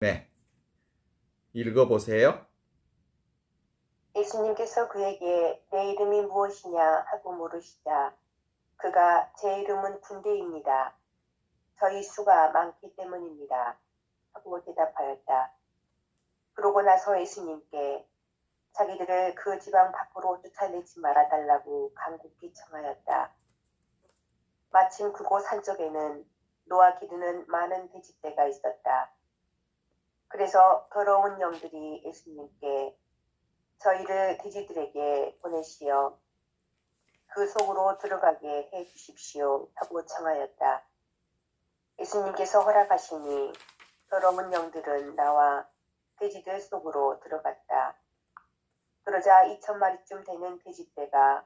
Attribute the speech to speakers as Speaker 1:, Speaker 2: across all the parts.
Speaker 1: 네, 읽어보세요.
Speaker 2: 예수님께서 그에게 내 이름이 무엇이냐 하고 물으시자 그가 제 이름은 군대입니다. 저희 수가 많기 때문입니다. 하고 대답하였다. 그러고 나서 예수님께 자기들을 그 지방 밖으로 쫓아내지 말아달라고 간곡히 청하였다. 마침 그곳 한쪽에는 노아 기르는 많은 돼지떼가 있었다. 그래서 더러운 영들이 예수님께 저희를 돼지들에게 보내시어 그 속으로 들어가게 해 주십시오 하고 청하였다. 예수님께서 허락하시니 더러운 영들은 나와 돼지들 속으로 들어갔다. 그러자 2,000마리쯤 되는 돼지떼가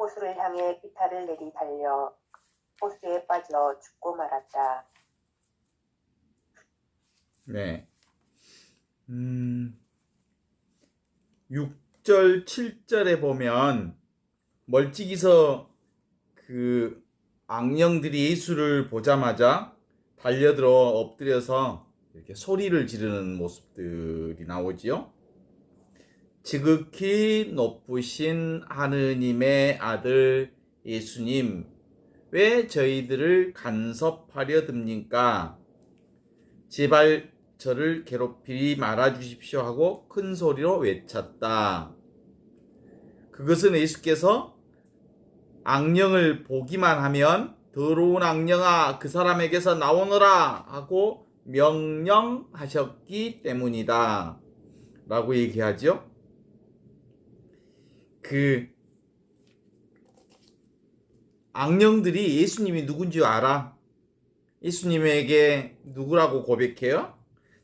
Speaker 2: 호수를 향해 비탈을 내리 달려 호수에 빠져 죽고 말았다.
Speaker 1: 네. 6절, 7절에 보면 멀찍이서 그 악령들이 예수를 보자마자 달려들어 엎드려서 이렇게 소리를 지르는 모습들이 나오지요. 지극히 높으신 하느님의 아들 예수님, 왜 저희들을 간섭하려 듭니까? 제발 저를 괴롭히지 말아 주십시오 하고 큰 소리로 외쳤다. 그것은 예수께서 악령을 보기만 하면 더러운 악령아 그 사람에게서 나오너라 하고 명령하셨기 때문이다 라고 얘기하죠. 그 악령들이 예수님이 누군지 알아? 예수님에게 누구라고 고백해요?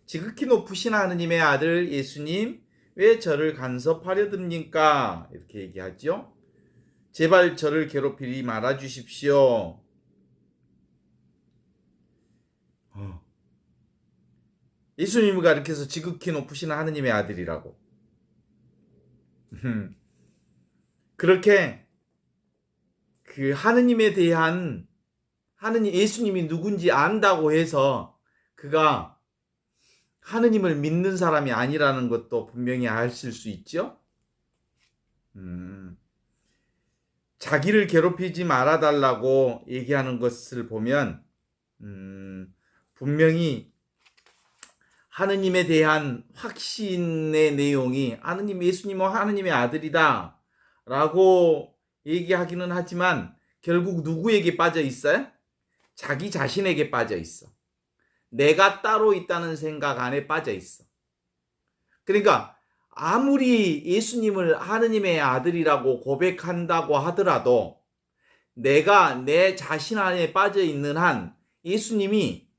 Speaker 1: 지극히 높으신 하느님의 아들 예수님, 왜 저를 간섭하려 듭니까? 이렇게 얘기하죠. 제발 저를 괴롭히지 말아 주십시오. 예수님이 가르쳐서 지극히 높으신 하느님의 아들이라고. 그렇게 그 하느님에 대한 하느님 예수님이 누군지 안다고 해서 그가 하느님을 믿는 사람이 아니라는 것도 분명히 아실 수 있죠. 자기를 괴롭히지 말아달라고 얘기하는 것을 보면 분명히 하느님에 대한 확신의 내용이 하느님 예수님은 하느님의 아들이다 라고 얘기하기는 하지만 결국 누구에게 빠져 있어요? 자기 자신에게 빠져 있어. 내가 따로 있다는 생각 안에 빠져 있어. 그러니까 아무리 예수님을 하느님의 아들이라고 고백한다고 하더라도 내가 내 자신 안에 빠져 있는 한 예수님이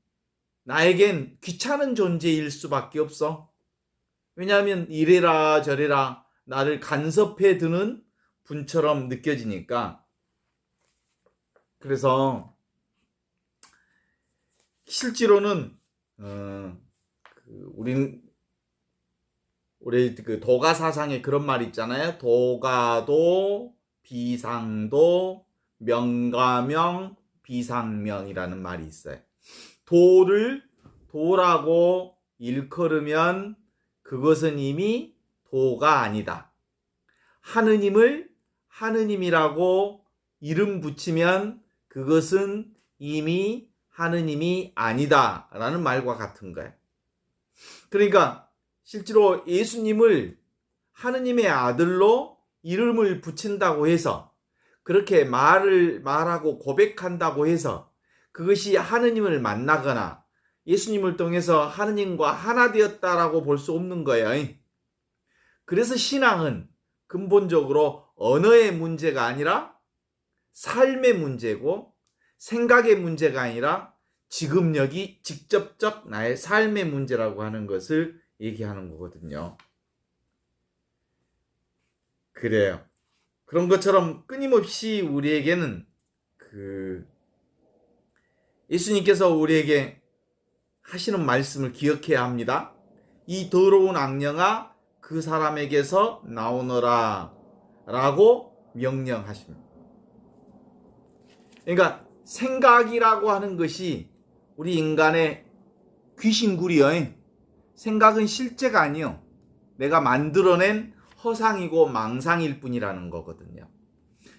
Speaker 1: 나에겐 귀찮은 존재일 수밖에 없어. 왜냐하면 이래라 저래라 나를 간섭해 드는 분처럼 느껴지니까. 그래서 실제로는 우리 그 도가 사상에 그런 말 있잖아요. 도가도 비상도 명가명 비상명이라는 말이 있어요. 도를 도라고 일컬으면 그것은 이미 도가 아니다. 하느님을 하느님이라고 이름 붙이면 그것은 이미 하느님이 아니다 라는 말과 같은 거예요. 그러니까 실제로 예수님을 하느님의 아들로 이름을 붙인다고 해서 그렇게 말하고 고백한다고 해서 그것이 하느님을 만나거나 예수님을 통해서 하느님과 하나 되었다라고 볼 수 없는 거예요. 그래서 신앙은 근본적으로 언어의 문제가 아니라 삶의 문제고 생각의 문제가 아니라 지금 여기 직접적 나의 삶의 문제라고 하는 것을 얘기하는 거거든요. 그래요. 그런 것처럼 끊임없이 우리에게는 예수님께서 우리에게 하시는 말씀을 기억해야 합니다. 이 더러운 악령아 그 사람에게서 나오너라 라고 명령하십니다. 그러니까 생각이라고 하는 것이 우리 인간의 귀신굴이요. 생각은 실제가 아니요. 내가 만들어낸 허상이고 망상일 뿐이라는 거거든요.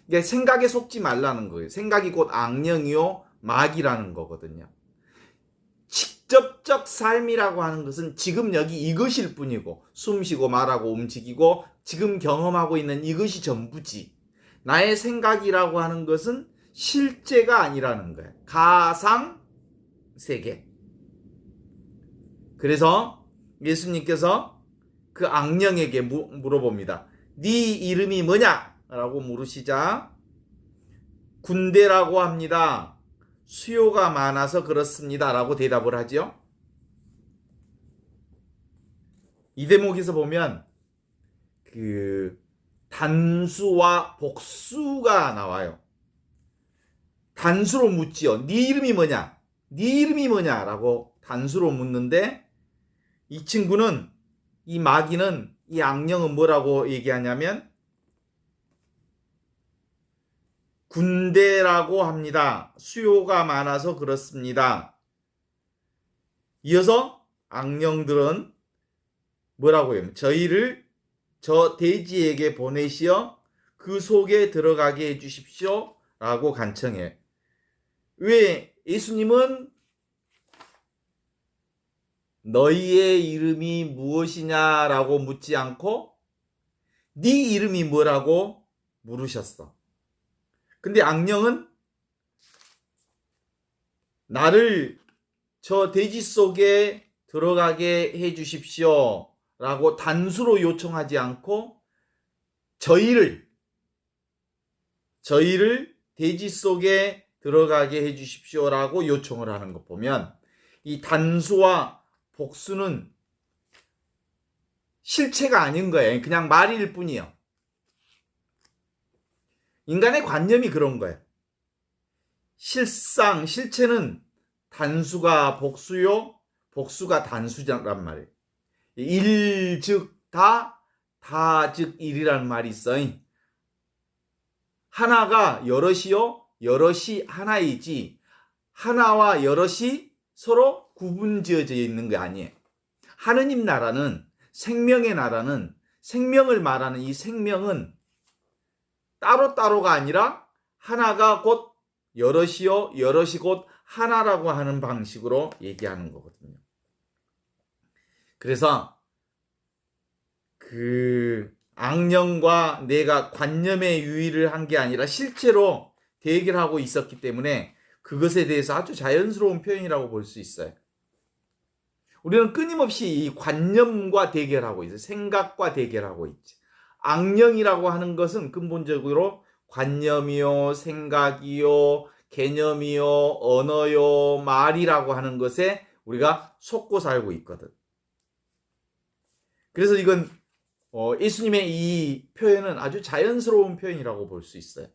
Speaker 1: 이게 생각에 속지 말라는 거예요. 생각이 곧 악령이요 마귀라는 거거든요. 직접적 삶이라고 하는 것은 지금 여기 이것일 뿐이고, 숨쉬고 말하고 움직이고 지금 경험하고 있는 이것이 전부지, 나의 생각이라고 하는 것은 실제가 아니라는 거예요. 가상 세계. 그래서 예수님께서 그 악령에게 물어봅니다. 네 이름이 뭐냐? 라고 물으시자 군대라고 합니다. 수요가 많아서 그렇습니다. 라고 대답을 하죠. 이 대목에서 보면 그 단수와 복수가 나와요. 단수로 묻지요. 네 이름이 뭐냐? 네 이름이 뭐냐? 라고 단수로 묻는데, 이 친구는, 이 마귀는, 이 악령은 뭐라고 얘기하냐면 군대라고 합니다. 수요가 많아서 그렇습니다. 이어서 악령들은 뭐라고 해요? 저희를 저 돼지에게 보내시어 그 속에 들어가게 해주십시오. 라고 간청해요. 왜 예수님은 너희의 이름이 무엇이냐라고 묻지 않고 네 이름이 뭐라고 물으셨어. 근데 악령은 나를 저 돼지 속에 들어가게 해주십시오 라고 단수로 요청하지 않고 저희를 돼지 속에 들어가게 해주십시오 라고 요청을 하는 것 보면, 이 단수와 복수는 실체가 아닌 거예요. 그냥 말일 뿐이에요. 인간의 관념이 그런 거예요. 실체는 단수가 복수요, 복수가 단수란 말이에요. 일 즉 다, 다 즉 일이라는 말이 있어요. 하나가 여럿이요, 여럿이 하나이지 하나와 여럿이 서로 구분지어져 있는 게 아니에요. 하느님 나라는, 생명의 나라는, 생명을 말하는 이 생명은 따로따로가 아니라 하나가 곧 여럿이요, 여럿이 곧 하나라고 하는 방식으로 얘기하는 거거든요. 그래서 그 악령과 내가 관념의 유의를 한 게 아니라 실제로 대결하고 있었기 때문에 그것에 대해서 아주 자연스러운 표현이라고 볼 수 있어요. 우리는 끊임없이 이 관념과 대결하고 있어요. 생각과 대결하고 있지. 악령이라고 하는 것은 근본적으로 관념이요, 생각이요, 개념이요, 언어요, 말이라고 하는 것에 우리가 속고 살고 있거든. 그래서 이건 예수님의 이 표현은 아주 자연스러운 표현이라고 볼 수 있어요.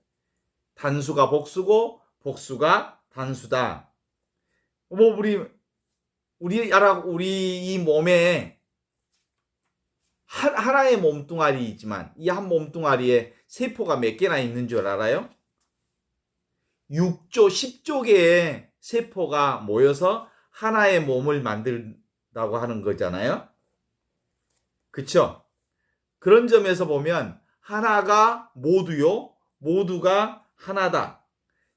Speaker 1: 단수가 복수고 복수가 단수다. 우리 이 몸에 하나의 몸뚱아리 있지만 이 한 몸뚱아리에 세포가 몇 개나 있는 줄 알아요? 6조, 10조 개의 세포가 모여서 하나의 몸을 만든다고 하는 거잖아요. 그쵸? 그런 점에서 보면 하나가 모두요, 모두가 하나다.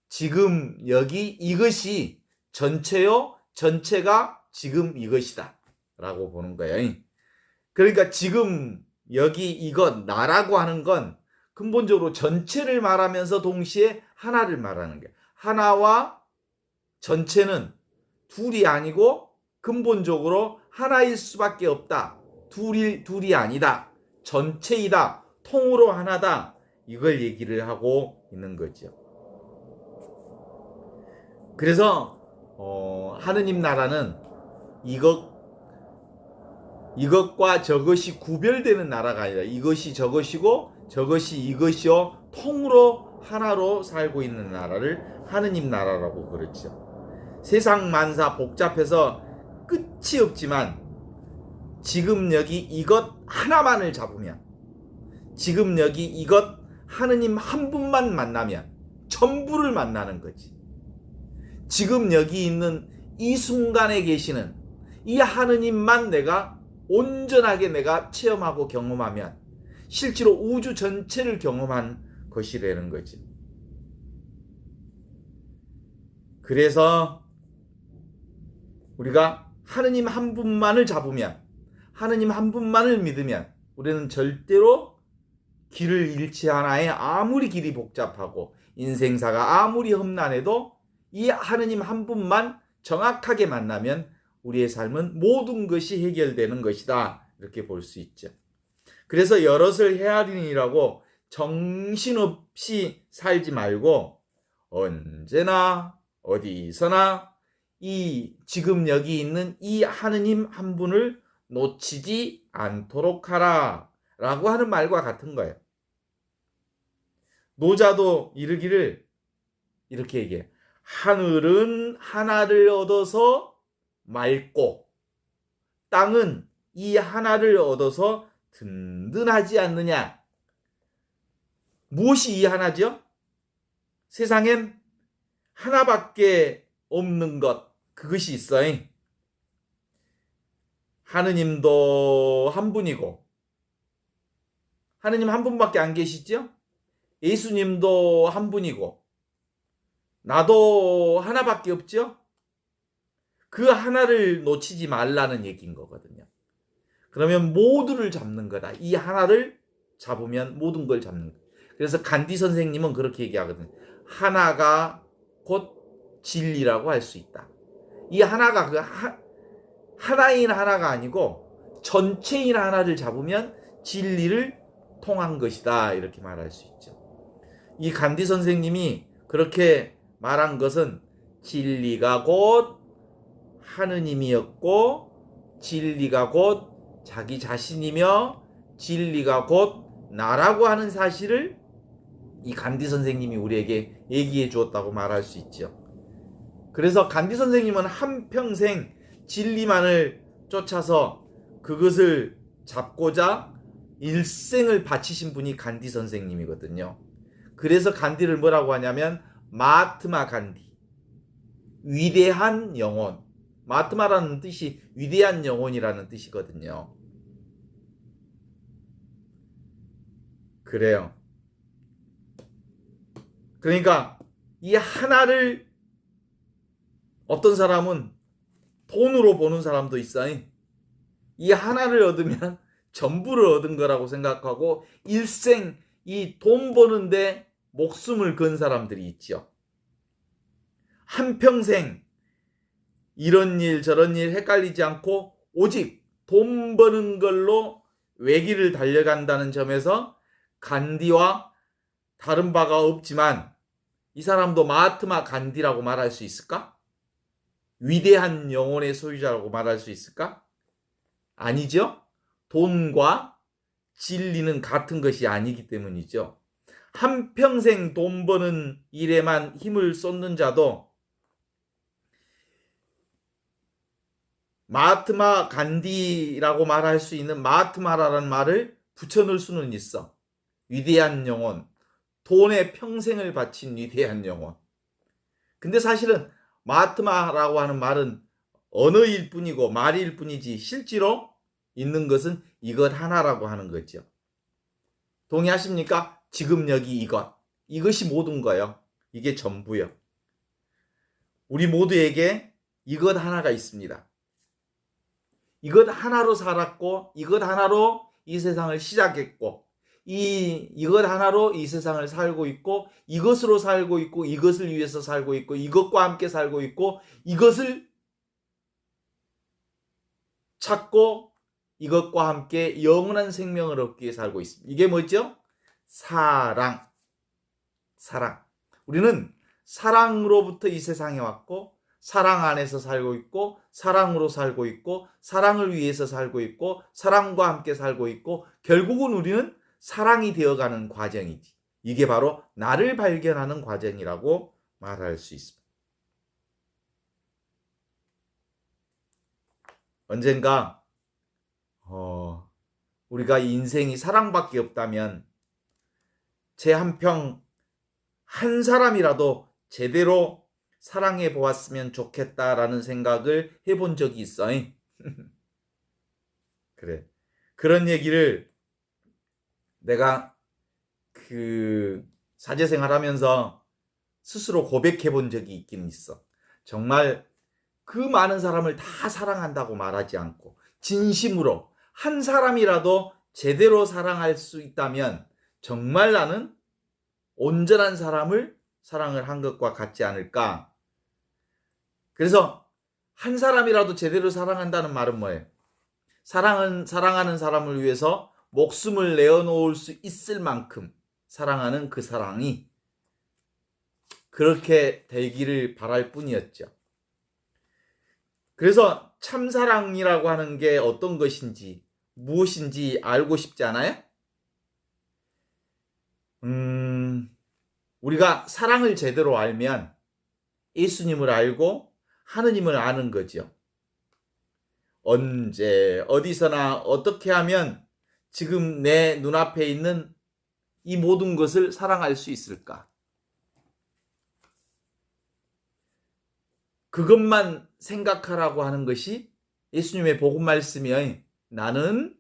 Speaker 1: 지금 여기 이것이 전체요, 전체가 지금 이것이다 라고 보는 거예요. 그러니까 지금 여기 이것, 나라고 하는 건 근본적으로 전체를 말하면서 동시에 하나를 말하는 거예요. 하나와 전체는 둘이 아니고 근본적으로 하나일 수밖에 없다. 둘이 아니다. 전체이다. 통으로 하나다. 이걸 얘기를 하고 있는 거죠. 그래서 하느님 나라는 이것과 저것이 구별되는 나라가 아니라 이것이 저것이고 저것이 이것이요 통으로 하나로 살고 있는 나라를 하느님 나라라고 그러죠. 세상 만사 복잡해서 끝이 없지만 지금 여기 이것 하나만을 잡으면, 지금 여기 이것 하느님 한 분만 만나면 전부를 만나는 거지. 지금 여기 있는 이 순간에 계시는 이 하느님만 내가 온전하게 내가 체험하고 경험하면 실제로 우주 전체를 경험한 것이라는 거지. 그래서 우리가 하느님 한 분만을 잡으면, 하느님 한 분만을 믿으면 우리는 절대로 길을 잃지 않아요. 아무리 길이 복잡하고 인생사가 아무리 험난해도 이 하느님 한 분만 정확하게 만나면 우리의 삶은 모든 것이 해결되는 것이다. 이렇게 볼 수 있죠. 그래서 여럿을 헤아리니라고 정신없이 살지 말고 언제나 어디서나 이 지금 여기 있는 이 하느님 한 분을 놓치지 않도록 하라 라고 하는 말과 같은 거예요. 노자도 이르기를 이렇게 얘기해. 하늘은 하나를 얻어서 맑고 땅은 이 하나를 얻어서 든든하지 않느냐. 무엇이 이 하나죠? 세상엔 하나밖에 없는 것, 그것이 있어요. 하느님도 한 분이고, 하느님 한 분밖에 안 계시죠? 예수님도 한 분이고, 나도 하나밖에 없죠? 그 하나를 놓치지 말라는 얘기인 거거든요. 그러면 모두를 잡는 거다. 이 하나를 잡으면 모든 걸 잡는 거다. 그래서 간디 선생님은 그렇게 얘기하거든요. 하나가 곧 진리라고 할 수 있다. 이 하나가 하나인 하나가 아니고 전체인 하나를 잡으면 진리를 통한 것이다. 이렇게 말할 수 있죠. 이 간디 선생님이 그렇게 말한 것은 진리가 곧 하느님이었고 진리가 곧 자기 자신이며 진리가 곧 나라고 하는 사실을 이 간디 선생님이 우리에게 얘기해 주었다고 말할 수 있죠. 그래서 간디 선생님은 한평생 진리만을 쫓아서 그것을 잡고자 일생을 바치신 분이 간디 선생님이거든요. 그래서 간디를 뭐라고 하냐면 마하트마 간디, 위대한 영혼. 마하트마라는 뜻이 위대한 영혼이라는 뜻이거든요. 그래요. 그러니까 이 하나를 어떤 사람은 돈으로 보는 사람도 있어요. 이 하나를 얻으면 전부를 얻은 거라고 생각하고 일생 이 돈 버는데 목숨을 건 사람들이 있죠. 한평생 이런 일 저런 일 헷갈리지 않고 오직 돈 버는 걸로 외길을 달려간다는 점에서 간디와 다른 바가 없지만 이 사람도 마하트마 간디라고 말할 수 있을까? 위대한 영혼의 소유자라고 말할 수 있을까? 아니죠. 돈과 진리는 같은 것이 아니기 때문이죠. 한평생 돈 버는 일에만 힘을 쏟는 자도 마하트마 간디라고 말할 수 있는 마하트마라는 말을 붙여넣을 수는 있어. 위대한 영혼, 돈에 평생을 바친 위대한 영혼. 근데 사실은 마하트마라고 하는 말은 언어일 뿐이고 말일 뿐이지 실제로 있는 것은 이것 하나라고 하는 거죠. 동의하십니까? 지금 여기 이것이 모든 거예요. 이게 전부요. 우리 모두에게 이것 하나가 있습니다. 이것 하나로 살았고 이것 하나로 이 세상을 시작했고 이것 하나로 이 세상을 살고 있고 이것으로 살고 있고 이것을 위해서 살고 있고 이것과 함께 살고 있고 이것을 찾고 이것과 함께 영원한 생명을 얻기 위해 살고 있습니다. 이게 뭐죠? 사랑. 우리는 사랑으로부터 이 세상에 왔고 사랑 안에서 살고 있고 사랑으로 살고 있고 사랑을 위해서 살고 있고 사랑과 함께 살고 있고 결국은 우리는 사랑이 되어가는 과정이지. 이게 바로 나를 발견하는 과정이라고 말할 수 있습니다. 언젠가 우리가 인생이 사랑밖에 없다면 제 한 사람이라도 제대로 사랑해 보았으면 좋겠다라는 생각을 해본 적이 있어요. 그래. 그런 얘기를 내가 그 사제생활 하면서 스스로 고백해 본 적이 있긴 있어. 정말 그 많은 사람을 다 사랑한다고 말하지 않고 진심으로 한 사람이라도 제대로 사랑할 수 있다면 정말 나는 온전한 사람을 사랑을 한 것과 같지 않을까. 그래서 한 사람이라도 제대로 사랑한다는 말은 뭐예요? 사랑하는 사람을 위해서 목숨을 내어놓을 수 있을 만큼 사랑하는 그 사랑이 그렇게 되기를 바랄 뿐이었죠. 그래서 참사랑이라고 하는 게 어떤 것인지 무엇인지 알고 싶지 않아요? 우리가 사랑을 제대로 알면 예수님을 알고 하느님을 아는 거죠. 언제 어디서나 어떻게 하면 지금 내 눈앞에 있는 이 모든 것을 사랑할 수 있을까? 그것만 생각하라고 하는 것이 예수님의 복음 말씀이에요. 나는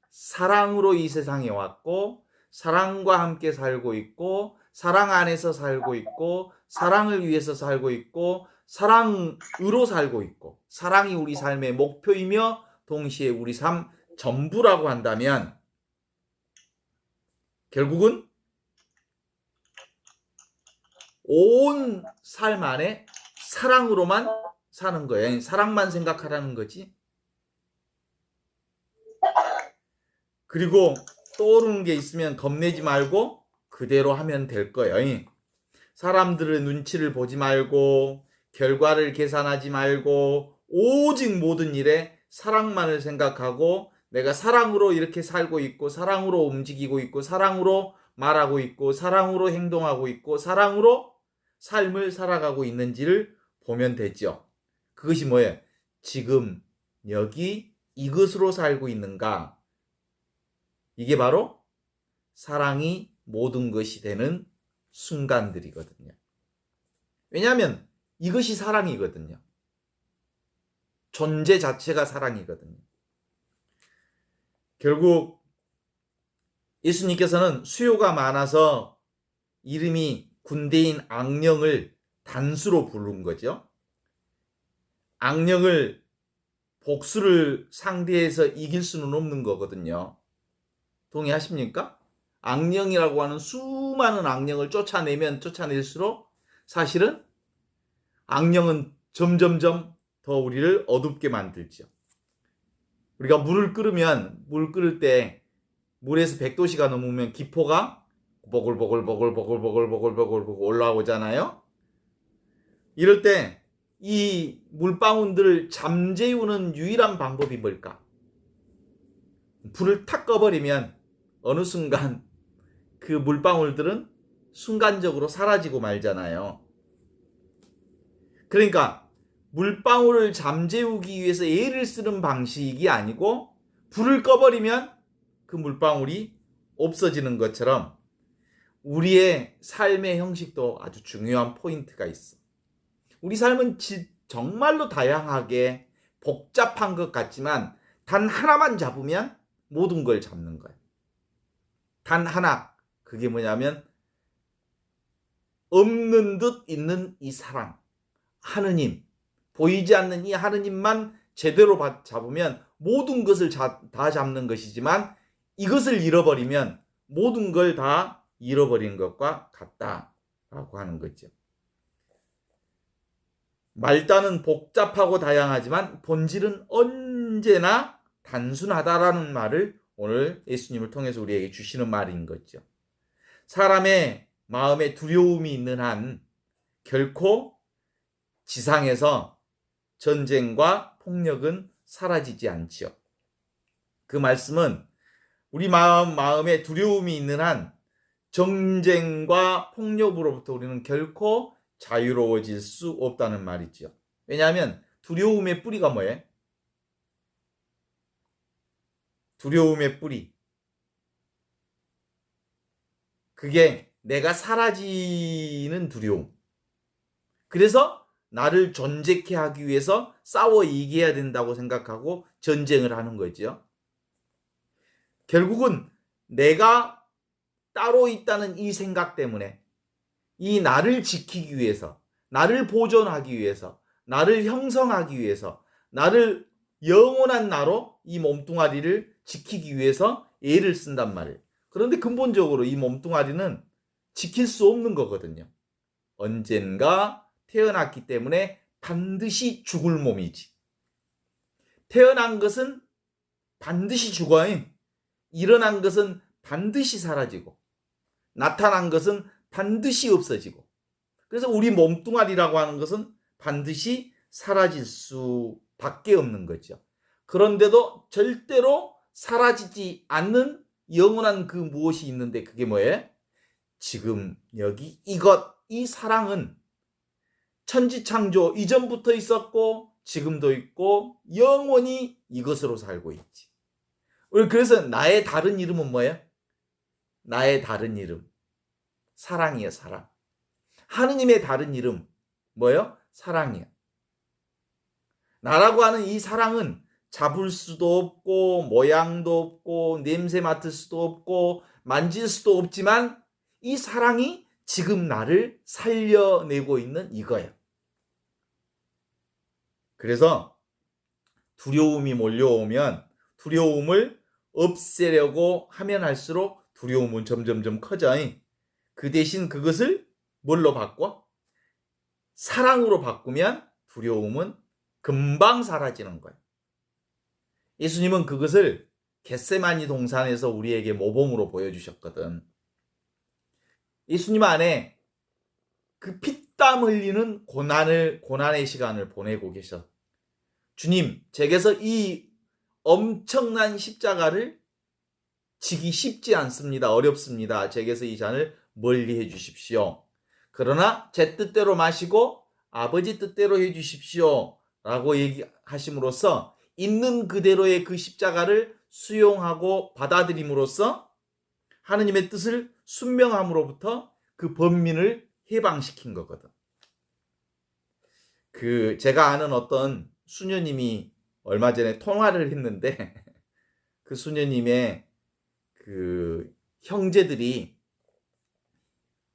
Speaker 1: 사랑으로 이 세상에 왔고 사랑과 함께 살고 있고 사랑 안에서 살고 있고 사랑을 위해서 살고 있고 사랑으로 살고 있고 사랑이 우리 삶의 목표이며 동시에 우리 삶 전부라고 한다면 결국은 온 삶 안에 사랑으로만 사는 거예요. 사랑만 생각하라는 거지. 그리고 떠오르는 게 있으면 겁내지 말고 그대로 하면 될 거예요. 사람들의 눈치를 보지 말고 결과를 계산하지 말고 오직 모든 일에 사랑만을 생각하고 내가 사랑으로 이렇게 살고 있고 사랑으로 움직이고 있고 사랑으로 말하고 있고 사랑으로 행동하고 있고 사랑으로 삶을 살아가고 있는지를 보면 되죠. 그것이 뭐예요? 지금 여기 이것으로 살고 있는가? 이게 바로 사랑이 모든 것이 되는 순간들이거든요. 왜냐하면 이것이 사랑이거든요. 존재 자체가 사랑이거든요. 결국 예수님께서는 수요가 많아서 이름이 군대인 악령을 단수로 부른 거죠. 악령을 복수를 상대해서 이길 수는 없는 거거든요. 동의하십니까? 악령이라고 하는 수많은 악령을 쫓아내면 쫓아낼수록 사실은 악령은 점점점 더 우리를 어둡게 만들죠. 우리가 물을 끓으면 물 끓을 때 물에서 100도씨가 넘으면 기포가 보글보글보글보글보글보글보글 올라오잖아요. 이럴 때 이 물방울들을 잠재우는 유일한 방법이 뭘까? 불을 탁 꺼버리면 어느 순간 그 물방울들은 순간적으로 사라지고 말잖아요. 그러니까 물방울을 잠재우기 위해서 애를 쓰는 방식이 아니고 불을 꺼버리면 그 물방울이 없어지는 것처럼 우리의 삶의 형식도 아주 중요한 포인트가 있어. 우리 삶은 정말로 다양하게 복잡한 것 같지만 단 하나만 잡으면 모든 걸 잡는 거예요. 단 하나. 그게 뭐냐면 없는 듯 있는 이 사랑. 하느님. 보이지 않는 이 하느님만 제대로 잡으면 모든 것을 다 잡는 것이지만 이것을 잃어버리면 모든 걸 다 잃어버린 것과 같다라고 하는 거죠. 말단은 복잡하고 다양하지만 본질은 언제나 단순하다라는 말을 오늘 예수님을 통해서 우리에게 주시는 말인 거죠. 사람의 마음에 두려움이 있는 한 결코 지상에서 전쟁과 폭력은 사라지지 않지요. 그 말씀은 우리 마음에 두려움이 있는 한 전쟁과 폭력으로부터 우리는 결코 자유로워질 수 없다는 말이죠. 왜냐하면 두려움의 뿌리가 뭐예요? 두려움의 뿌리. 그게 내가 사라지는 두려움. 그래서 나를 존재케 하기 위해서 싸워 이겨야 된다고 생각하고 전쟁을 하는 거죠. 결국은 내가 따로 있다는 이 생각 때문에 이 나를 지키기 위해서, 나를 보존하기 위해서, 나를 형성하기 위해서, 나를 영원한 나로 이 몸뚱아리를 지키기 위해서 애를 쓴단 말이에요. 그런데 근본적으로 이 몸뚱아리는 지킬 수 없는 거거든요. 언젠가 태어났기 때문에 반드시 죽을 몸이지. 태어난 것은 반드시 죽어요. 일어난 것은 반드시 사라지고, 나타난 것은 반드시 없어지고, 그래서 우리 몸뚱아리라고 하는 것은 반드시 사라질 수밖에 없는 거죠. 그런데도 절대로 사라지지 않는 영원한 그 무엇이 있는데 그게 뭐예요? 지금 여기 이것, 이 사랑은 천지창조 이전부터 있었고 지금도 있고 영원히 이것으로 살고 있지. 그래서 나의 다른 이름은 뭐예요? 나의 다른 이름 사랑이에요. 사랑. 하느님의 다른 이름 뭐예요? 사랑이에요. 나라고 하는 이 사랑은 잡을 수도 없고 모양도 없고 냄새 맡을 수도 없고 만질 수도 없지만 이 사랑이 지금 나를 살려내고 있는 이거예요. 그래서 두려움이 몰려오면 두려움을 없애려고 하면 할수록 두려움은 점점점 커져. 그 대신 그것을 뭘로 바꿔? 사랑으로 바꾸면 두려움은 금방 사라지는 거예요. 예수님은 그것을 겟세마니 동산에서 우리에게 모범으로 보여주셨거든. 예수님 안에 그 피땀 흘리는 고난의 시간을 보내고 계셔. 주님, 제게서 이 엄청난 십자가를 지기 쉽지 않습니다. 어렵습니다. 제게서 이 잔을 멀리 해주십시오. 그러나 제 뜻대로 마시고 아버지 뜻대로 해주십시오. 라고 얘기하심으로써 있는 그대로의 그 십자가를 수용하고 받아들임으로써 하느님의 뜻을 순명함으로부터 그 범민을 해방시킨 거거든. 제가 아는 어떤 수녀님이 얼마 전에 통화를 했는데 그 수녀님의 그 형제들이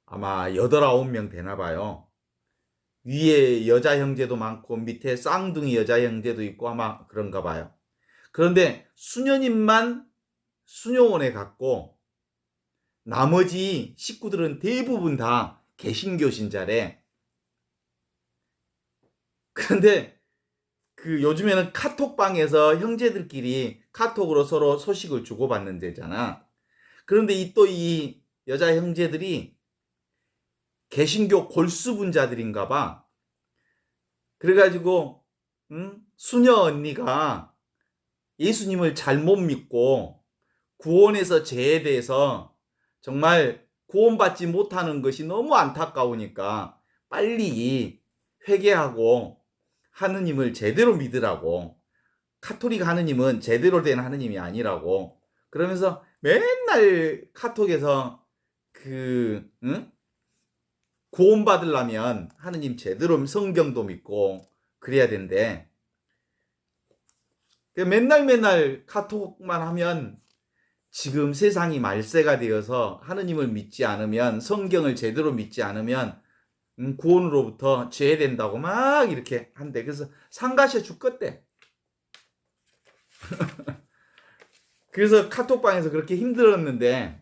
Speaker 1: 아마 8, 9명 되나 봐요. 위에 여자 형제도 많고 밑에 쌍둥이 여자 형제도 있고 아마 그런가 봐요. 그런데 수녀님만 수녀원에 갔고 나머지 식구들은 대부분 다 개신교 신자래. 그런데 요즘에는 카톡방에서 형제들끼리 카톡으로 서로 소식을 주고받는 데잖아. 그런데 이 여자 형제들이 개신교 골수분자들인가 봐. 그래가지고 수녀 언니가 예수님을 잘못 믿고 구원에서 제외돼서 정말 구원받지 못하는 것이 너무 안타까우니까 빨리 회개하고 하느님을 제대로 믿으라고. 카톨릭 하느님은 제대로 된 하느님이 아니라고. 그러면서 맨날 카톡에서 구원받으려면 하느님 제대로 성경도 믿고 그래야 된대. 맨날 카톡만 하면 지금 세상이 말세가 되어서 하느님을 믿지 않으면 성경을 제대로 믿지 않으면 구원으로부터 제외된다고 막 이렇게 한대. 그래서 상가시에 죽겠대. 그래서 카톡방에서 그렇게 힘들었는데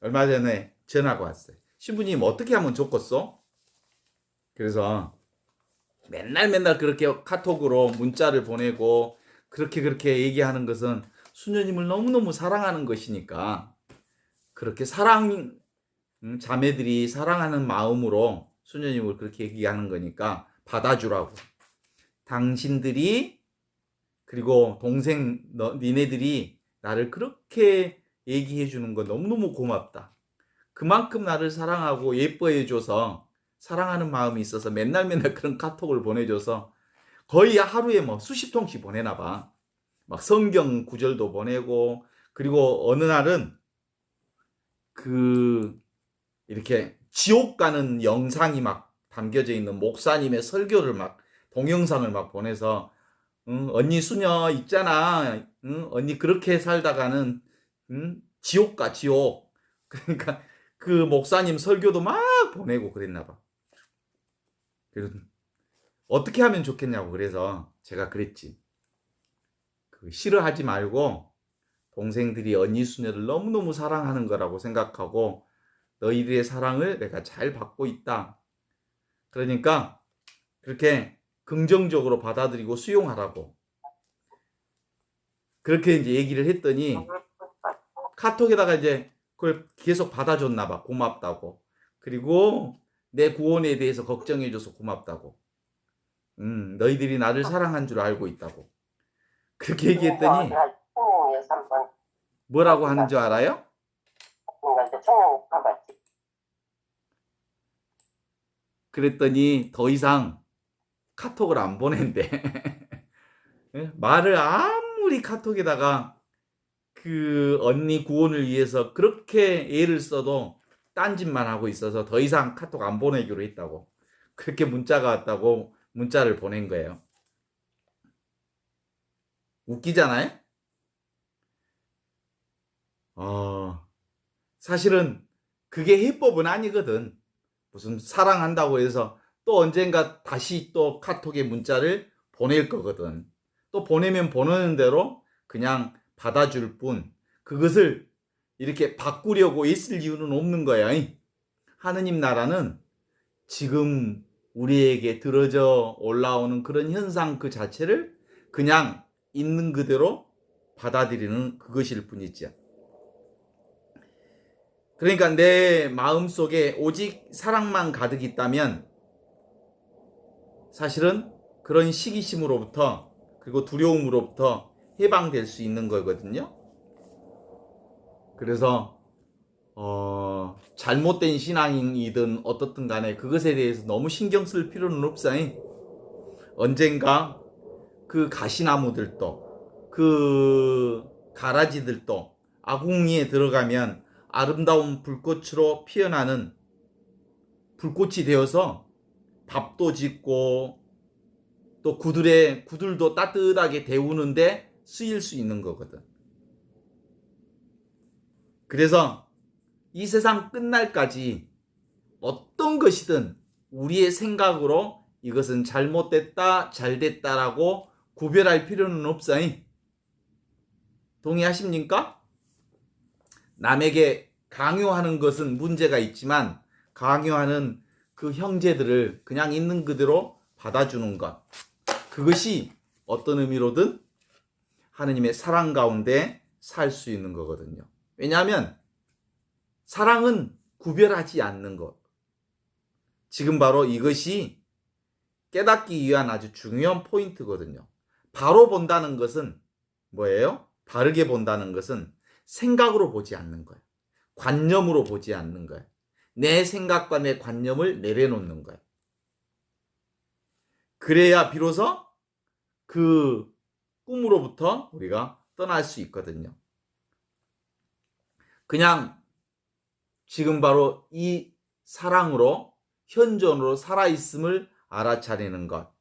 Speaker 1: 얼마 전에 전화가 왔어요. 신부님 어떻게 하면 좋겠어? 그래서 맨날 그렇게 카톡으로 문자를 보내고 그렇게 얘기하는 것은 수녀님을 너무너무 사랑하는 것이니까 그렇게 자매들이 사랑하는 마음으로 수녀님을 그렇게 얘기하는 거니까 받아주라고. 당신들이 그리고 동생 니네들이 나를 그렇게 얘기해 주는 거 너무너무 고맙다. 그만큼 나를 사랑하고 예뻐해줘서 사랑하는 마음이 있어서 맨날 그런 카톡을 보내줘서 거의 하루에 수십 통씩 보내나 봐. 막 성경 구절도 보내고 그리고 어느 날은 이렇게 지옥 가는 영상이 막 담겨져 있는 목사님의 설교를 막 동영상을 막 보내서 응, 언니 수녀 있잖아. 응, 언니 그렇게 살다가는 응, 지옥 가 지옥. 그러니까 그 목사님 설교도 막 보내고 그랬나 봐. 그래서 어떻게 하면 좋겠냐고 그래서 제가 그랬지. 그 싫어하지 말고 동생들이 언니 수녀를 너무너무 사랑하는 거라고 생각하고 너희들의 사랑을 내가 잘 받고 있다. 그러니까 그렇게 긍정적으로 받아들이고 수용하라고. 그렇게 이제 얘기를 했더니 카톡에다가 이제 그걸 계속 받아줬나 봐. 고맙다고. 그리고 내 구원에 대해서 걱정해줘서 고맙다고. 너희들이 나를 사랑한 줄 알고 있다고. 그렇게 얘기했더니 뭐라고 하는 줄 알아요? 그랬더니 더 이상 카톡을 안 보낸대. 말을 아무리 카톡에다가 그 언니 구원을 위해서 그렇게 애를 써도 딴짓만 하고 있어서 더 이상 카톡 안 보내기로 했다고. 그렇게 문자가 왔다고 문자를 보낸 거예요. 웃기잖아요? 사실은 그게 해법은 아니거든. 무슨 사랑한다고 해서 또 언젠가 다시 또 카톡에 문자를 보낼 거거든. 또 보내면 보내는 대로 그냥 받아줄 뿐 그것을 이렇게 바꾸려고 있을 이유는 없는 거야. 하느님 나라는 지금 우리에게 들어져 올라오는 그런 현상 그 자체를 그냥 있는 그대로 받아들이는 그것일 뿐이죠. 그러니까 내 마음속에 오직 사랑만 가득 있다면 사실은 그런 시기심으로부터 그리고 두려움으로부터 해방될 수 있는 거거든요. 그래서 잘못된 신앙이든 어떻든 간에 그것에 대해서 너무 신경 쓸 필요는 없어요. 언젠가 그 가시나무들도 그 가라지들도 아궁이에 들어가면 아름다운 불꽃으로 피어나는 불꽃이 되어서 밥도 짓고 또 구들도 따뜻하게 데우는데 쓰일 수 있는 거거든. 그래서 이 세상 끝날까지 어떤 것이든 우리의 생각으로 이것은 잘못됐다, 잘됐다라고 구별할 필요는 없어요. 동의하십니까? 남에게 강요하는 것은 문제가 있지만 강요하는 그 형제들을 그냥 있는 그대로 받아주는 것. 그것이 어떤 의미로든 하느님의 사랑 가운데 살 수 있는 거거든요. 왜냐하면 사랑은 구별하지 않는 것. 지금 바로 이것이 깨닫기 위한 아주 중요한 포인트거든요. 바로 본다는 것은 뭐예요? 바르게 본다는 것은 생각으로 보지 않는 거예요. 관념으로 보지 않는 거예요. 내 생각과 내 관념을 내려놓는 거예요. 그래야 비로소 그 꿈으로부터 우리가 떠날 수 있거든요. 그냥 지금 바로 이 사랑으로 현존으로 살아있음을 알아차리는 것.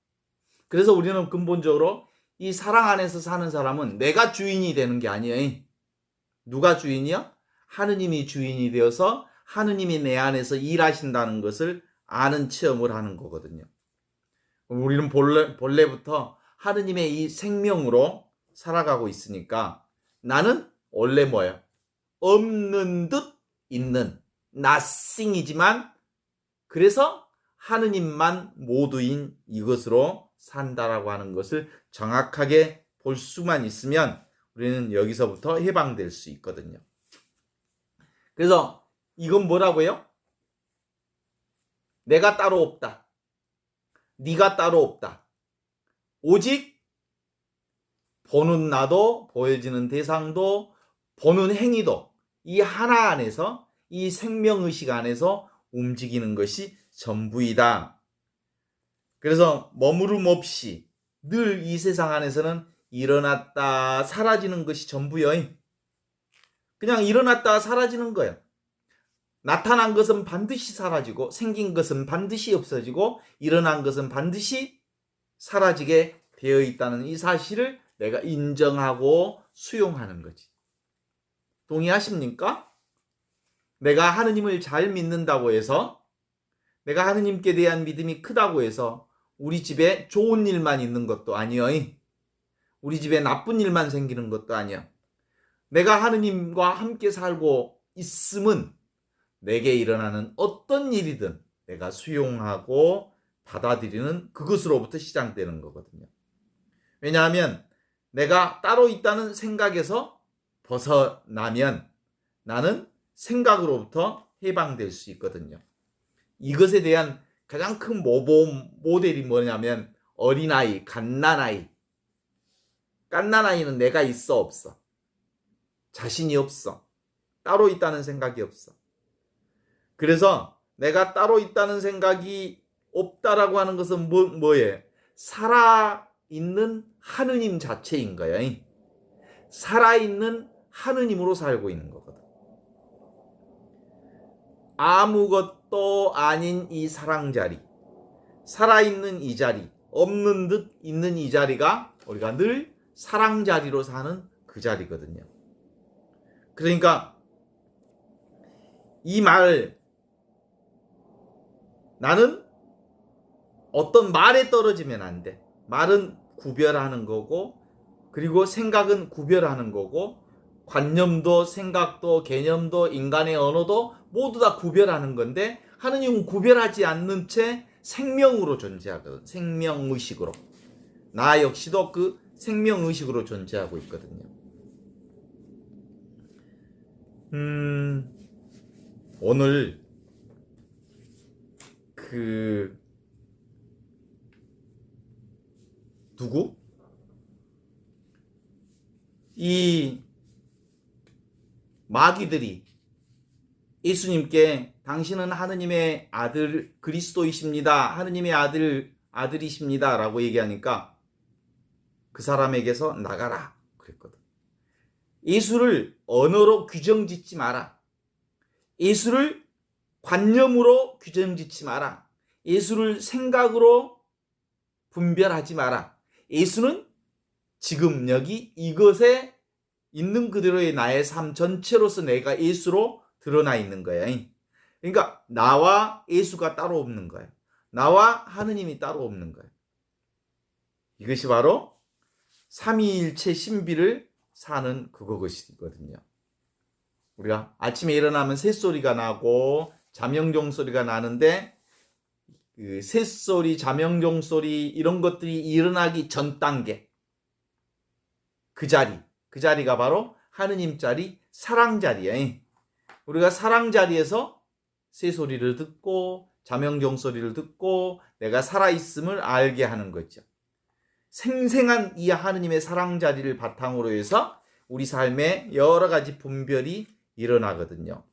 Speaker 1: 그래서 우리는 근본적으로 이 사랑 안에서 사는 사람은 내가 주인이 되는 게 아니에요. 누가 주인이야? 하느님이 주인이 되어서 하느님이 내 안에서 일하신다는 것을 아는 체험을 하는 거거든요. 우리는 본래부터 하느님의 이 생명으로 살아가고 있으니까 나는 원래 뭐예요? 없는 듯 있는 nothing이지만 그래서 하느님만 모두인 이것으로 산다라고 하는 것을 정확하게 볼 수만 있으면 우리는 여기서부터 해방될 수 있거든요. 그래서 이건 뭐라고요? 내가 따로 없다. 네가 따로 없다. 오직 보는 나도 보여지는 대상도 보는 행위도 이 하나 안에서 이 생명의식 안에서 움직이는 것이 전부이다. 그래서 머무름 없이 늘 이 세상 안에서는 일어났다 사라지는 것이 전부여. 그냥 일어났다 사라지는 거야. 나타난 것은 반드시 사라지고 생긴 것은 반드시 없어지고 일어난 것은 반드시 사라지게 되어 있다는 이 사실을 내가 인정하고 수용하는 거지. 동의하십니까? 내가 하느님을 잘 믿는다고 해서, 내가 하느님께 대한 믿음이 크다고 해서 우리 집에 좋은 일만 있는 것도 아니여. 우리 집에 나쁜 일만 생기는 것도 아니야. 내가 하느님과 함께 살고 있음은 내게 일어나는 어떤 일이든 내가 수용하고 받아들이는 그것으로부터 시작되는 거거든요. 왜냐하면 내가 따로 있다는 생각에서 벗어나면 나는 생각으로부터 해방될 수 있거든요. 이것에 대한 가장 큰 모델이 뭐냐면 어린아이, 갓난아이. 갓난아이는 내가 있어 없어. 자신이 없어. 따로 있다는 생각이 없어. 그래서 내가 따로 있다는 생각이 없다라고 하는 것은 뭐예요? 살아있는 하느님 자체인 거야. 살아있는 하느님으로 살고 있는 거거든. 아무것도 아닌 이 사랑자리, 살아있는 이 자리, 없는 듯 있는 이 자리가 우리가 늘 사랑자리로 사는 그 자리거든요. 그러니까 이 말, 나는 어떤 말에 떨어지면 안 돼. 말은 구별하는 거고, 그리고 생각은 구별하는 거고, 관념도 생각도 개념도 인간의 언어도 모두 다 구별하는 건데, 하느님은 구별하지 않는 채 생명으로 존재하거든. 생명의식으로. 나 역시도 그 생명의식으로 존재하고 있거든요. 오늘 누구? 이 마귀들이 예수님께 당신은 하느님의 아들 그리스도이십니다. 하느님의 아들이십니다. 라고 얘기하니까 그 사람에게서 나가라 그랬거든. 예수를 언어로 규정짓지 마라. 예수를 관념으로 규정짓지 마라. 예수를 생각으로 분별하지 마라. 예수는 지금 여기 이것에 있는 그대로의 나의 삶 전체로서 내가 예수로 드러나 있는 거야. 그러니까 나와 예수가 따로 없는 거야. 나와 하느님이 따로 없는 거야. 이것이 바로 삼위일체 신비를 사는 그것이거든요. 우리가 아침에 일어나면 새소리가 나고 잠영종 소리가 나는데 그 새소리, 잠영종 소리 이런 것들이 일어나기 전 단계, 그 자리가 바로 하느님 자리, 사랑 자리야. 우리가 사랑 자리에서 새소리를 듣고 잠영종 소리를 듣고 내가 살아있음을 알게 하는 거죠. 생생한 이 하느님의 사랑 자리를 바탕으로 해서 우리 삶에 여러 가지 분별이 일어나거든요.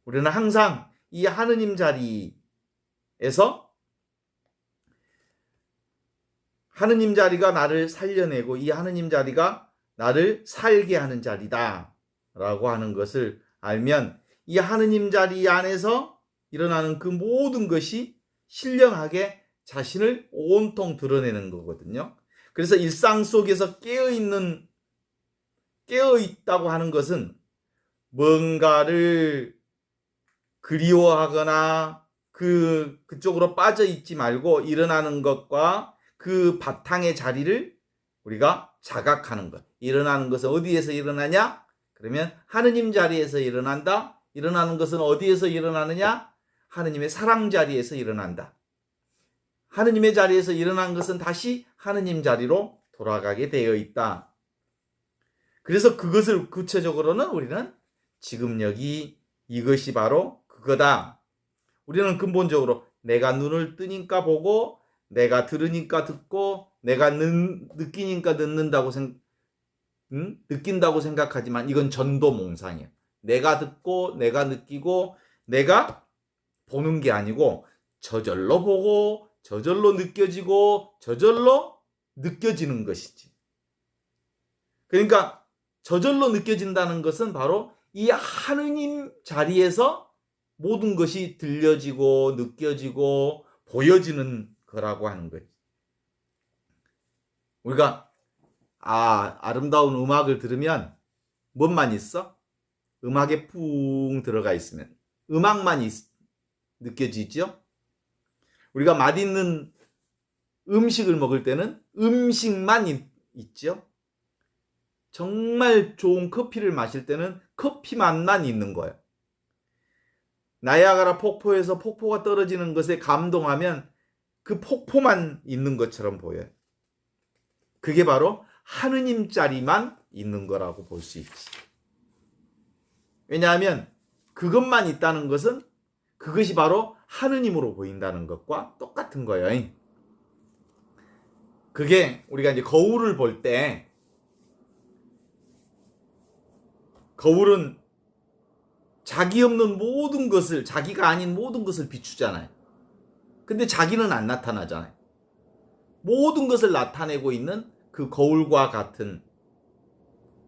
Speaker 1: 우리는 항상 이 하느님 자리에서 하느님 자리가 나를 살려내고 이 하느님 자리가 나를 살게 하는 자리다 라고 하는 것을 알면 이 하느님 자리 안에서 일어나는 그 모든 것이 신령하게 자신을 온통 드러내는 거거든요. 그래서 일상 속에서 깨어있다고 하는 것은 뭔가를 그리워하거나 그쪽으로 빠져있지 말고 일어나는 것과 그 바탕의 자리를 우리가 자각하는 것. 일어나는 것은 어디에서 일어나냐? 그러면 하느님 자리에서 일어난다. 일어나는 것은 어디에서 일어나느냐? 하느님의 사랑 자리에서 일어난다. 하느님의 자리에서 일어난 것은 다시 하느님 자리로 돌아가게 되어 있다. 그래서 그것을 구체적으로는 우리는 지금 여기 이것이 바로 그거다. 우리는 근본적으로 내가 눈을 뜨니까 보고 내가 들으니까 듣고 내가 느끼니까 느낀다고 생각하지만 이건 전도몽상이야. 내가 듣고 내가 느끼고 내가 보는 게 아니고 저절로 보고 저절로 느껴지고 저절로 느껴지는 것이지. 그러니까 저절로 느껴진다는 것은 바로 이 하느님 자리에서 모든 것이 들려지고 느껴지고 보여지는 거라고 하는 거예요. 우리가 아름다운 음악을 들으면 뭔만 있어? 음악에 푹 들어가 있으면 음악만 느껴지죠? 우리가 맛있는 음식을 먹을 때는 음식만 있죠? 정말 좋은 커피를 마실 때는 커피 맛만 있는 거예요. 나이아가라 폭포에서 폭포가 떨어지는 것에 감동하면 그 폭포만 있는 것처럼 보여요. 그게 바로 하느님 자리만 있는 거라고 볼 수 있지. 왜냐하면 그것만 있다는 것은 그것이 바로 하느님으로 보인다는 것과 똑같은 거예요. 그게 우리가 이제 거울을 볼 때 거울은 자기 없는 모든 것을, 자기가 아닌 모든 것을 비추잖아요. 근데 자기는 안 나타나잖아요. 모든 것을 나타내고 있는 그 거울과 같은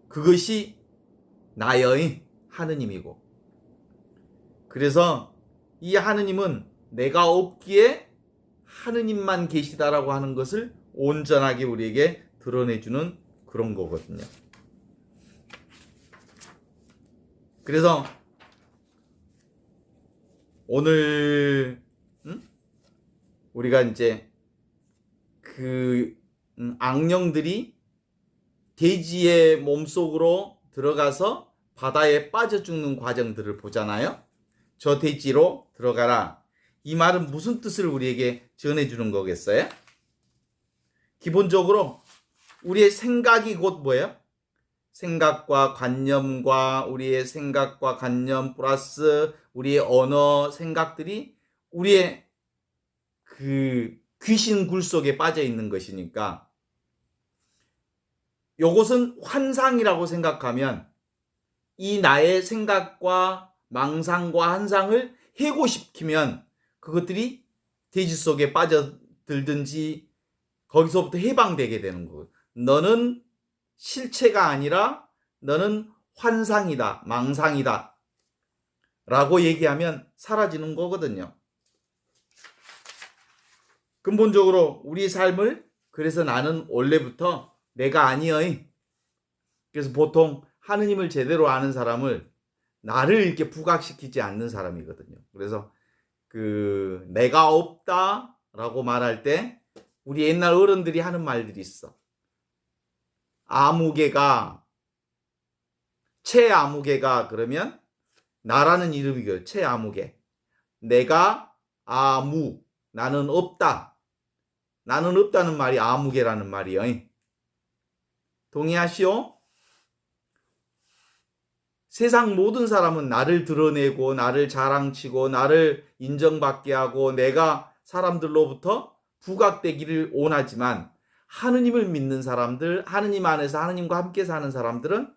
Speaker 1: 그것이 나의 하느님이고, 그래서 이 하느님은 내가 없기에 하느님만 계시다라고 하는 것을 온전하게 우리에게 드러내주는 그런 거거든요. 그래서 오늘 우리가 이제 그 악령들이 돼지의 몸속으로 들어가서 바다에 빠져 죽는 과정들을 보잖아요. 저 돼지로 들어가라. 이 말은 무슨 뜻을 우리에게 전해주는 거겠어요? 기본적으로 우리의 생각이 곧 뭐예요? 생각과 관념과 우리의 생각과 관념 플러스 우리의 언어 생각들이 우리의 그 귀신 굴 속에 빠져 있는 것이니까, 요것은 환상이라고 생각하면 이 나의 생각과 망상과 환상을 해고시키면 그것들이 돼지 속에 빠져들든지 거기서부터 해방되게 되는 거예요. 너는 실체가 아니라 너는 환상이다, 망상이다 라고 얘기하면 사라지는 거거든요. 근본적으로 우리 삶을, 그래서 나는 원래부터 내가 아니의, 그래서 보통 하느님을 제대로 아는 사람을 나를 이렇게 부각시키지 않는 사람이거든요. 그래서 그 내가 없다라고 말할 때 우리 옛날 어른들이 하는 말들이 있어. 아무개가, 최아무개가, 그러면 나라는 이름이고요. 최아무개. 내가 아무, 나는 없다. 나는 없다는 말이 아무개라는 말이에요. 동의하시오? 세상 모든 사람은 나를 드러내고 나를 자랑치고 나를 인정받게 하고 내가 사람들로부터 부각되기를 원하지만, 하느님을 믿는 사람들, 하느님 안에서 하느님과 함께 사는 사람들은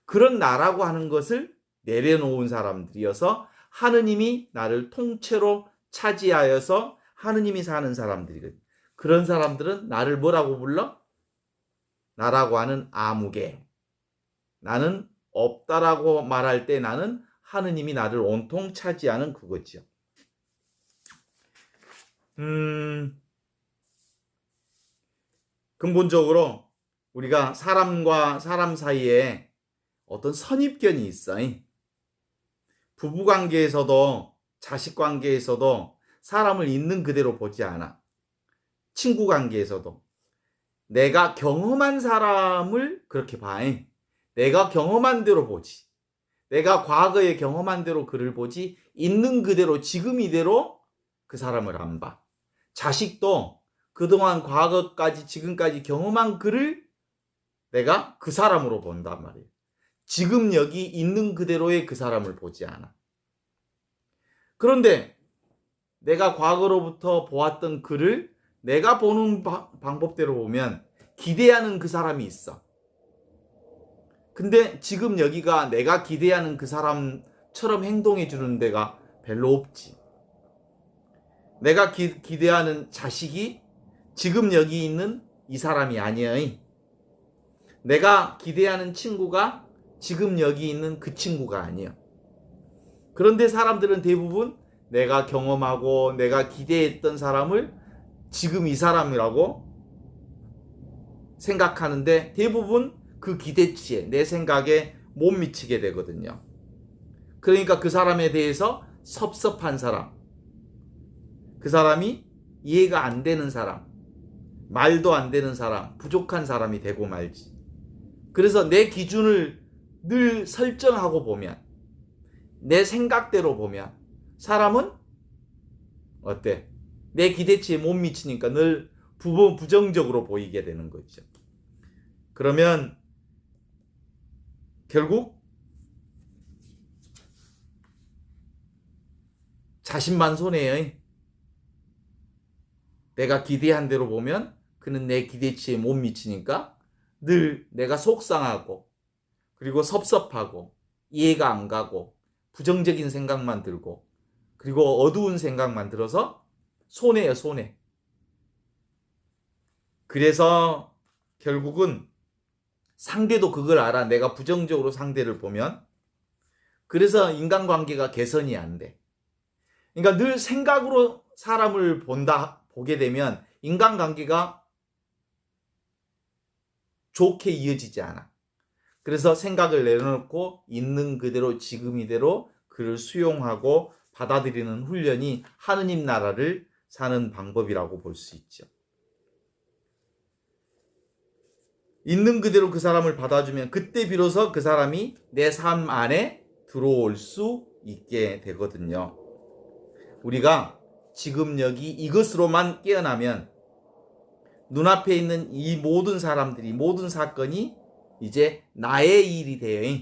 Speaker 1: 그런 나라고 하는 것을 내려놓은 사람들이어서 하느님이 나를 통째로 차지하여서 하느님이 사는 사람들이거든요. 그런 사람들은 나를 뭐라고 불러? 나라고 하는 아무개. 나는 없다라고 말할 때 나는 하느님이 나를 온통 차지하는 그거죠. 근본적으로 우리가 사람과 사람 사이에 어떤 선입견이 있어. 부부관계에서도 자식관계에서도 사람을 있는 그대로 보지 않아. 친구관계에서도 내가 경험한 사람을 그렇게 봐. 내가 경험한 대로 보지. 내가 과거에 경험한 대로 그를 보지, 있는 그대로 지금 이대로 그 사람을 안 봐. 자식도 그동안 과거까지 지금까지 경험한 그를 내가 그 사람으로 본단 말이에요. 지금 여기 있는 그대로의 그 사람을 보지 않아. 그런데 내가 과거로부터 보았던 그를 내가 보는 방법대로 보면 기대하는 그 사람이 있어. 근데 지금 여기가 내가 기대하는 그 사람처럼 행동해 주는 데가 별로 없지. 내가 기대하는 자식이 지금 여기 있는 이 사람이 아니야. 내가 기대하는 친구가 지금 여기 있는 그 친구가 아니야. 그런데 사람들은 대부분 내가 경험하고 내가 기대했던 사람을 지금 이 사람이라고 생각하는데 대부분 그 기대치에 내 생각에 못 미치게 되거든요. 그러니까 그 사람에 대해서 섭섭한 사람, 그 사람이 이해가 안 되는 사람, 말도 안 되는 사람, 부족한 사람이 되고 말지. 그래서 내 기준을 늘 설정하고 보면, 내 생각대로 보면 사람은 어때? 내 기대치에 못 미치니까 늘 부정적으로 보이게 되는 거죠. 그러면 결국 자신만손해요. 내가 기대한 대로 보면 그는 내 기대치에 못 미치니까 늘 내가 속상하고 그리고 섭섭하고 이해가 안 가고 부정적인 생각만 들고 그리고 어두운 생각만 들어서 손해예요, 손해. 그래서 결국은 상대도 그걸 알아. 내가 부정적으로 상대를 보면. 그래서 인간관계가 개선이 안 돼. 그러니까 늘 생각으로 사람을 보게 되면 인간관계가 좋게 이어지지 않아. 그래서 생각을 내려놓고 있는 그대로 지금 이대로 그를 수용하고 받아들이는 훈련이 하느님 나라를 사는 방법이라고 볼 수 있죠. 있는 그대로 그 사람을 받아주면 그때 비로소 그 사람이 내 삶 안에 들어올 수 있게 되거든요. 우리가 지금 여기 이것으로만 깨어나면 눈앞에 있는 이 모든 사람들이 모든 사건이 이제 나의 일이 돼요.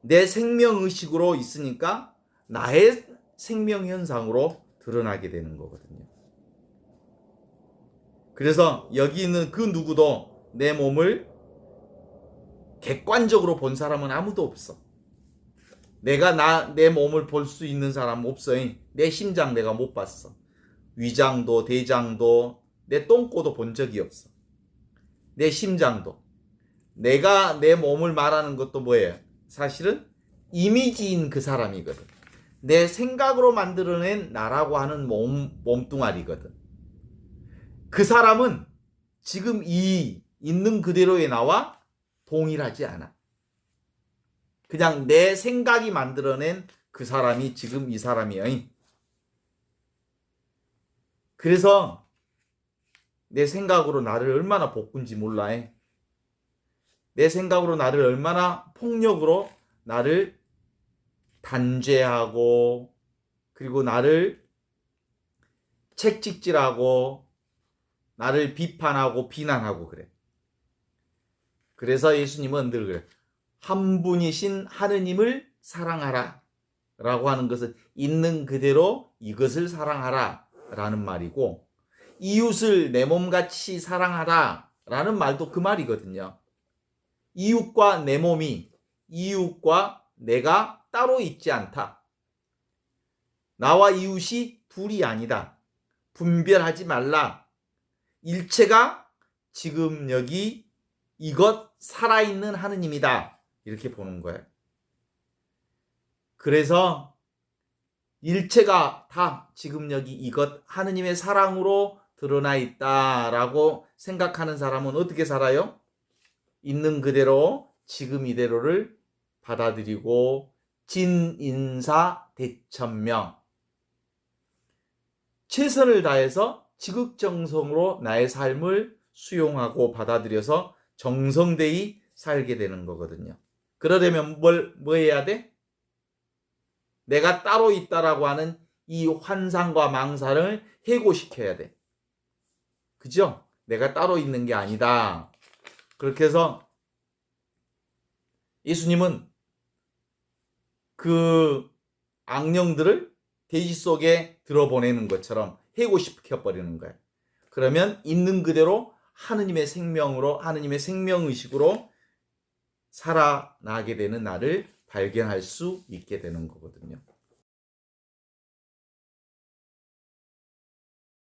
Speaker 1: 내 생명의식으로 있으니까 나의 생명현상으로 드러나게 되는 거거든요. 그래서 여기 있는 그 누구도 내 몸을 객관적으로 본 사람은 아무도 없어. 내가 내 몸을 볼 수 있는 사람은 없어요. 내 심장 내가 못 봤어. 위장도 대장도 내 똥꼬도 본 적이 없어. 내 심장도. 내가 내 몸을 말하는 것도 뭐예요? 사실은 이미지인 그 사람이거든. 내 생각으로 만들어낸 나라고 하는 몸뚱아리거든. 그 사람은 지금 이 있는 그대로의 나와 동일하지 않아. 그냥 내 생각이 만들어낸 그 사람이 지금 이 사람이야. 그래서 내 생각으로 나를 얼마나 복군지 몰라. 내 생각으로 나를 얼마나 폭력으로 나를 단죄하고 그리고 나를 책찍질하고 나를 비판하고 비난하고 그래. 그래서 예수님은 늘 그래. 한 분이신 하느님을 사랑하라 라고 하는 것은 있는 그대로 이것을 사랑하라 라는 말이고 이웃을 내 몸같이 사랑하라 라는 말도 그 말이거든요. 이웃과 내 몸이 이웃과 내가 따로 있지 않다. 나와 이웃이 둘이 아니다. 분별하지 말라. 일체가 지금 여기 이것 살아있는 하느님이다. 이렇게 보는 거예요. 그래서 일체가 다 지금 여기 이것 하느님의 사랑으로 드러나 있다라고 생각하는 사람은 어떻게 살아요? 있는 그대로 지금 이대로를 받아들이고 진인사대천명 최선을 다해서 지극정성으로 나의 삶을 수용하고 받아들여서 정성되이 살게 되는 거거든요. 그러려면 뭐 해야 돼? 내가 따로 있다라고 하는 이 환상과 망상을 해고시켜야 돼. 그죠? 내가 따로 있는 게 아니다. 그렇게 해서 예수님은 그 악령들을 돼지 속에 들어보내는 것처럼 해고시켜버리는 거예요. 그러면 있는 그대로 하느님의 생명으로 하느님의 생명의식으로 살아나게 되는 나를 발견할 수 있게 되는 거거든요.